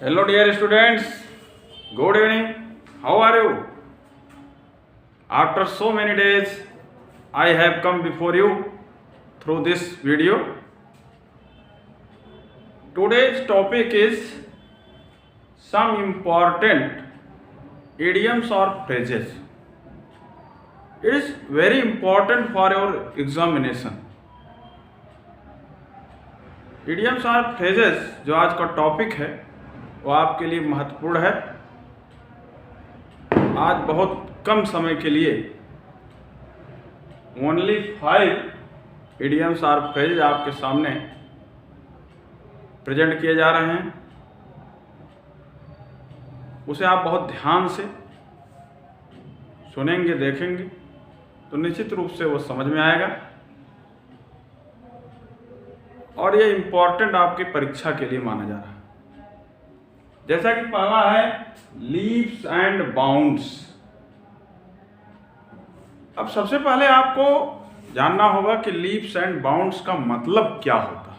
Hello dear students, good evening. How are you? After so many days, I have come before you through this video. Today's topic is some important idioms or phrases. It is very important for your examination. Idioms और phrases जो आज का topic है वो आपके लिए महत्वपूर्ण है। आज बहुत कम समय के लिए ओनली 5 इडियम्स और फ्रेज आपके सामने प्रेजेंट किए जा रहे हैं। उसे आप बहुत ध्यान से सुनेंगे, देखेंगे तो निश्चित रूप से वो समझ में आएगा और ये इम्पोर्टेंट आपकी परीक्षा के लिए माना जा रहा है। जैसा कि पहला है लीप्स एंड बाउंड्स। अब सबसे पहले आपको जानना होगा कि लीप्स एंड बाउंड्स का मतलब क्या होता है।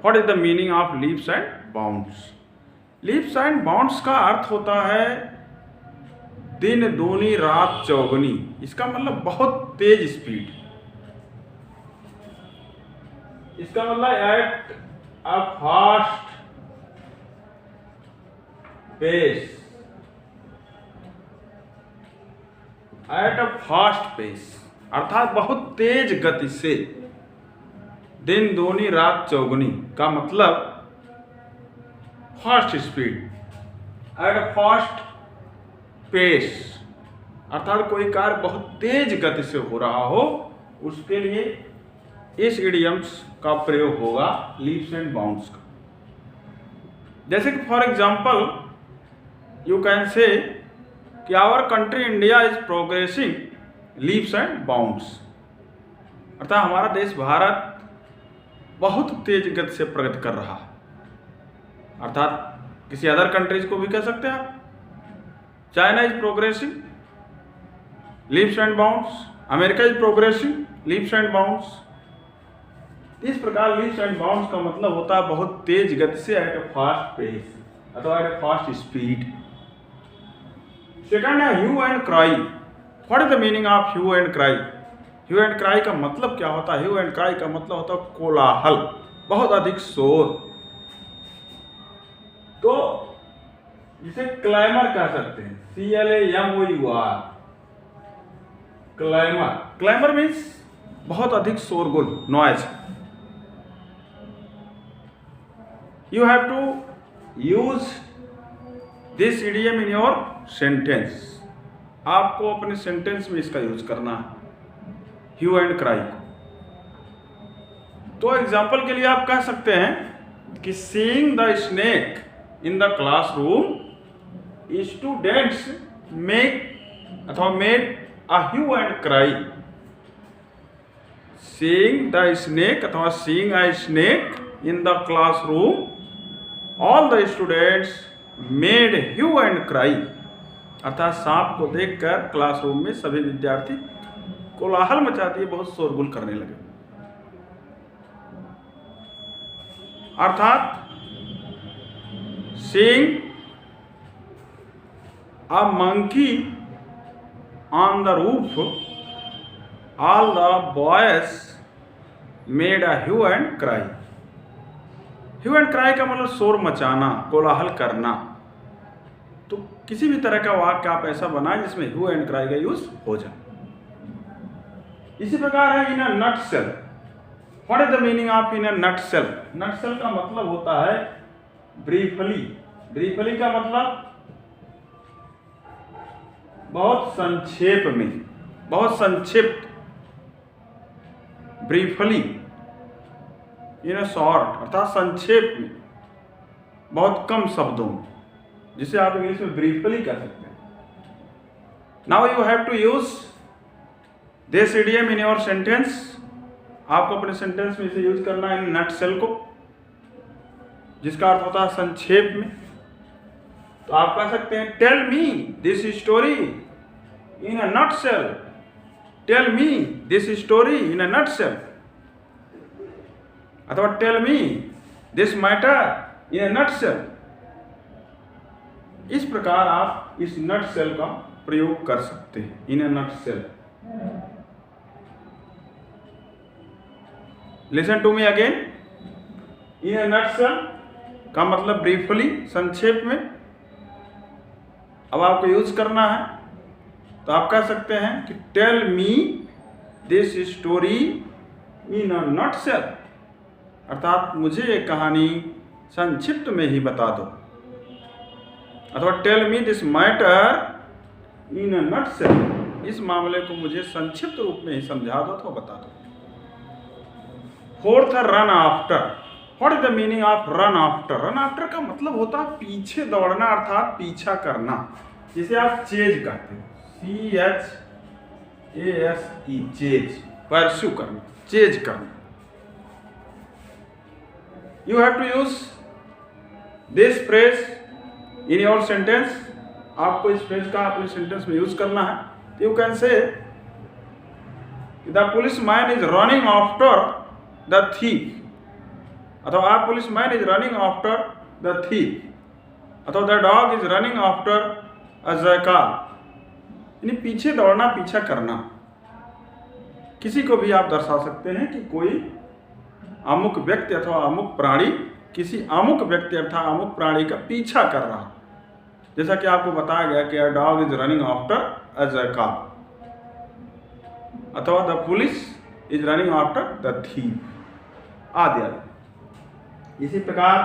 What is the meaning of leaps and bounds? Leaps and bounds का अर्थ होता है दिन दूनी रात चौगुनी। इसका मतलब बहुत तेज स्पीड। इसका मतलब at a fast pace, at a fast pace अर्थात बहुत तेज गति से। दिन दूनी रात चौगुनी का मतलब fast speed, at a fast pace अर्थात कोई कार्य बहुत तेज गति से हो रहा हो, उसके लिए इस इडियम्स का प्रयोग होगा लीप्स एंड बाउंड्स का। जैसे कि for example you can say कि our country India is progressing leaps and bounds अर्थात हमारा देश भारत बहुत तेज गति से प्रगति कर रहा है। अर्थात किसी अदर कंट्रीज को भी कह सकते हैं आप। China is progressing leaps and bounds, America is progressing leaps and bounds. इस प्रकार लीप्स एंड बाउंड्स का मतलब होता है बहुत तेज गति से, एट अ फास्ट पेस अथवा at a fast speed. Second है hue and cry. What is the meaning of hue and cry? Hue and cry का मतलब क्या होता है? ह्यू एंड क्राई का मतलब होता है कोलाहल, बहुत अधिक शोर। तो इसे क्लैमर कह सकते हैं, CLAMOUR, क्लैमर। क्लैमर मीन्स बहुत अधिक शोरगुल, noise. You have to use this idiom in your sentence. आपको अपने सेंटेंस में इसका यूज करना है, ह्यू एंड क्राई को। तो एग्जाम्पल के लिए आप कह सकते हैं कि seeing the snake in the classroom students make अथवा made a hue and cry. Seeing the snake अथवा seeing a snake in the classroom all the students made hue and cry अर्थात सांप को देखकर क्लासरूम में सभी विद्यार्थी कोलाहल मचा दिए, बहुत शोरगुल करने लगे। अर्थात seeing a monkey on the roof all the boys made a hue and cry. Hue and cry का मतलब शोर मचाना, कोलाहल करना। तो किसी भी तरह का वाक्य आप ऐसा बनाएं जिसमें ह्यू एंड क्राई का यूज हो जाए। इसी प्रकार है in a nutshell. What is the meaning of in a nutshell? Nutshell का मतलब होता है ब्रीफली। ब्रीफली का मतलब बहुत संक्षेप में, बहुत संक्षिप्त। ब्रीफली इन अ शॉर्ट अर्थात संक्षेप में, बहुत कम शब्दों में, जिसे आप इंग्लिश में ब्रीफली कह सकते हैं। Now you have to use this idiom in your sentence. आपको अपने सेंटेंस में इसे यूज करना है, इन नटसेल को, जिसका अर्थ होता है संक्षेप में। तो आप कह सकते हैं tell me this story in a nutshell. Tell me this story in a nutshell अथवा tell me this matter in a nutshell. इस प्रकार आप इस नटशेल का प्रयोग कर सकते हैं, in a nutshell. Listen to me again. In a nutshell का मतलब ब्रीफली, संक्षेप में। अब आपको यूज करना है तो आप कह सकते हैं कि tell me this story in a nutshell, अर्थात मुझे ये कहानी संक्षिप्त में ही बता दो। अथवा tell me this matter in a nutshell, इस मामले को मुझे संक्षिप्त रूप में ही समझा दो अथवा बता दो। Fourth, run after. What is the meaning of run after? Run after का मतलब होता है पीछे दौड़ना, अर्थात पीछा करना, जिसे आप चेज कहते हैं, CHASE, चेज, परस्यू करना, चेज करना। You have to use this phrase in your sentence. आपको इस फ्रेज का अपने सेंटेंस में यूज करना है। You can say the police man is running after the thief, अथवा आप police man is running after the thief, अथवा the dog is running after a jackal. यानी पीछे दौड़ना, पीछा करना। किसी को भी आप दर्शा सकते हैं कि कोई अमुक व्यक्ति अथवा अमुक प्राणी किसी अमुक व्यक्ति अर्थात अमुक प्राणी का पीछा कर रहा, जैसा कि आपको बताया गया कि a dog is running after a jackal, अथवा the police is running after the thief आदि आदि। इसी प्रकार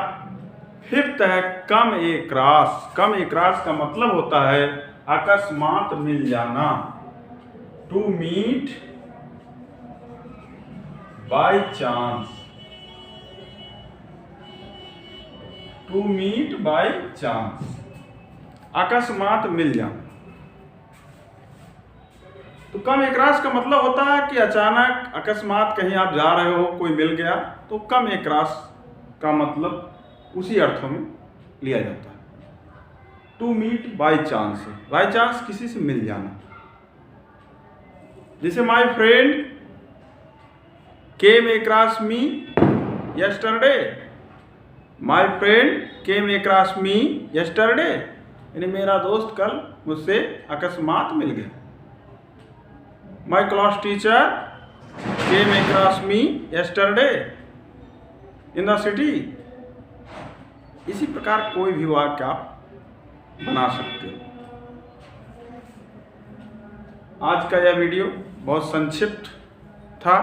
फिफ्थ है कम ए क्रॉस। कम ए क्रॉस का मतलब होता है अकस्मात मिल जाना, to meet by chance, to meet by chance, अकस्मात मिल जाना। तो कम ए क्रॉस का मतलब होता है कि अचानक अकस्मात कहीं आप जा रहे हो, कोई मिल गया, तो कम ए क्रॉस का मतलब उसी अर्थों में लिया जाता है। To meet by chance, by chance किसी से मिल जाना। जैसे my friend came across me yesterday, my friend came across me yesterday, यानी मेरा दोस्त कल मुझसे अकस्मात मिल गया। My class teacher came across me yesterday in the city. इसी प्रकार कोई भी वाक्य आप बना सकते हो। आज का यह वीडियो बहुत संक्षिप्त था।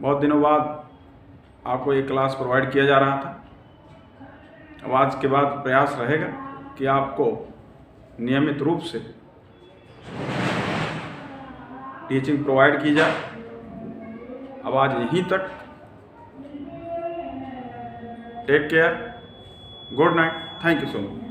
बहुत दिनों बाद आपको एक क्लास प्रोवाइड किया जा रहा था। अब आज के बाद प्रयास रहेगा कि आपको नियमित रूप से टीचिंग प्रोवाइड की जाए। अब आज यहीं तक। Take care, good night, thank you so much.